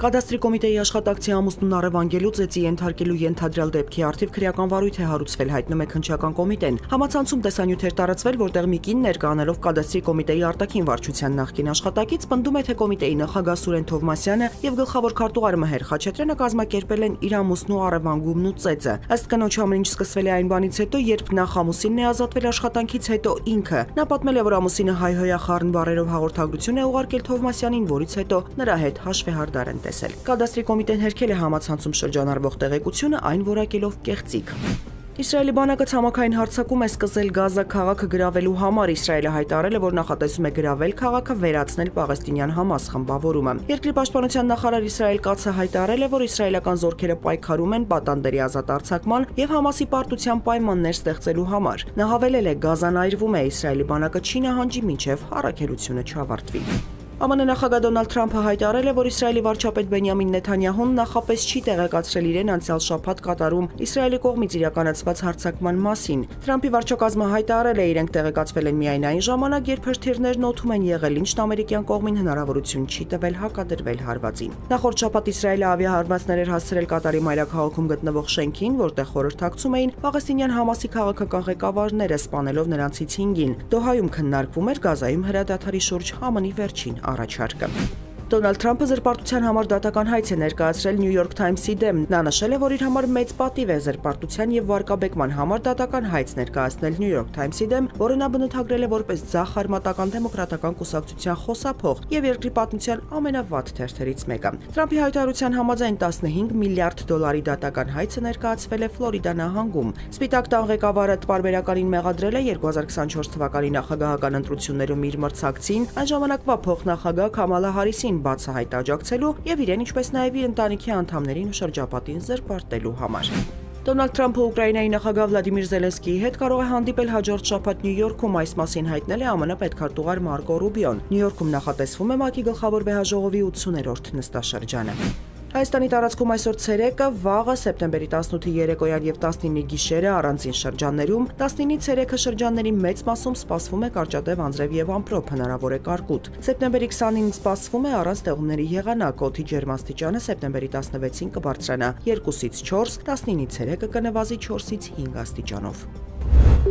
Կադաստրի կոմիտեի աշխատակցի ամուսնուն առևանգելուց էծի ենթարկելու ենթադրյալ դեպքի առթիվ քրեական վարույթ է հարուցվել, հայտնում է քննչական կոմիտեն։ Համացանցում տեսանյութ էր տարածվել, որտեղ մի կին ներկայանալով Կադաստրի կոմիտեի արտաքին վարչության նախկին աշխատակից պնդում է, թե կոմիտեի նախագահ Սուրեն Թովմասյանը եւ գլխավոր քարտուղար Մհեր Խաչատրյանը կազմակերպել են իր ամուսնու առևանգումն ու ծեծը։ Ըստ կնոջ ամեն ինչ սկսվել է այն բանից հետո, երբ նախ ամուսինն է ազատվել աշխատանքից, հետո ինքը։ Նա պատմել է, որ ամուսինը հայհոյախառն բառերով հաղորդագրություն է ուղարկել Թովմասյանին, որից հետո նրա հետ հաշվեհարդար են տեսել։ Կադաստրի կոմիտեն հերքել է համացանցում շրջանառվող տեղեկությունը, այն որակելով կեղծիք։ Իսրայելի բանակը ցամաքային հարձակում է սկսել Գազա քաղաքը գրավելու համար։ Իսրայելը հայտարարել է, որ նախատեսում է գրավել քաղաքը, վերացնել պաղեստինյան Համաս խմբավորումը։ Երկրի պաշտպանության նախարար Իսրայել Կացը հայտարարել է, որ իսրայելական զորքերը պայքարում են պատանդերի ազատ արձակման եւ Համասի պարտության պայմաններ ստեղծելու համար։ Նա հավելել է, Գազան այրվում է, Իսրայելի բանակը չի նահանջի մինչեւ առաքելությունը չավարտվի։ ԱՄՆ նախագահ Դոնալդ Թրամփը հայտարարել է, որ Իսրայելի վարչապետ Բենյամին Նեթանյահուն նախապես չի տեղեկացրել իրեն անցյալ շաբաթ Կատարում Իսրայելի կողմից իրականացված հարձակման մասին։ Թրամփի վարչակազմը հայտարարել է, իրենք տեղեկացվել են միայն այն ժամանակ, երբ հրթիռներն օդում են եղել, ինչն ամերիկյան կողմին հնարավորություն չի տվել հակադրվել հարվածին։ Նախորդ շաբաթ Իսրայելը ավիահարվածներ էր հասցրել Կատարի մայրաքաղաքում գտնվող շենքին, որտեղ խորհրդակցում էին պաղեստինյան Համասի քաղաքական ղեկավարները, սպանելով նրանցից 5-ին։ Դոհայում քննարկվում էր Գազայում հրադադարի շուրջ ԱՄՆ-ի վերջին առաջարկը։ Դոնալդ Թրամփը զրպարտության համար դատական հայց է ներկայացրել New York Times-ի դեմ։ Նա նշել է, որ իր համար մեծ պատիվ է զրպարտության եւ վարկաբեկման համար դատական հայց ներկայացնել New York Times-ի դեմ, որը նա բնութագրել է որպես ձախ արմատական դեմոկրատական կուսակցության խոսափող եւ երկրի պատմության ամենավատ թերթերից մեկը։ Թրամփի հայտարարության համաձայն 15 միլիարդ դոլարի դատական հայցը ներկայացվել է Ֆլորիդա նահանգում։ Սպիտակ տան ղեկավարը պարբերականին մեղադրել է 2024 թվականի նախագահական ընտրություններում իր մրցակցին, այն ժամանակվա փոխնախագահ Քամալա Հարիսին բացահայտ աջակցելու եւ իրեն, ինչպես նաեւ իր ընտանիքի անդամներին ու շրջապատին զրպարտելու համար։ Դոնալդ Թրամփը Ուկրաինայի նախագահ Վլադիմիր Զելենսկիի հետ կարող է հանդիպել հաջորդ շաբաթ Նյու Յորքում, այս մասին հայտնել է ԱՄՆ պետքարտուղար Մարկո Ռուբիոն։ Նյու Յորքում նախատեսվում է ՄԱԿ-ի գլխավոր վեհաժողովի 80-րդ նստաշրջանը։ Հայաստանի տարածքում այսօր ցերեկը, վաղը սեպտեմբերի 18-ի երեկոյան եւ 19-ի գիշերը առանձին շրջաններում, 19-ի ցերեկը շրջանների մեծ մասում սպասվում է կարճատև անձրև եւ ամպրոպ, հնարավոր է կարկուտ։ Սեպտեմբերի 29-ին սպասվում է առանց տեղումների եղանակ, օդի ջերմաստիճանը սեպտեմբերի 16-ին կբարձրանա 2-ից 4, 19-ի ցերեկը կնվազի 4-ից 5 աստիճանով։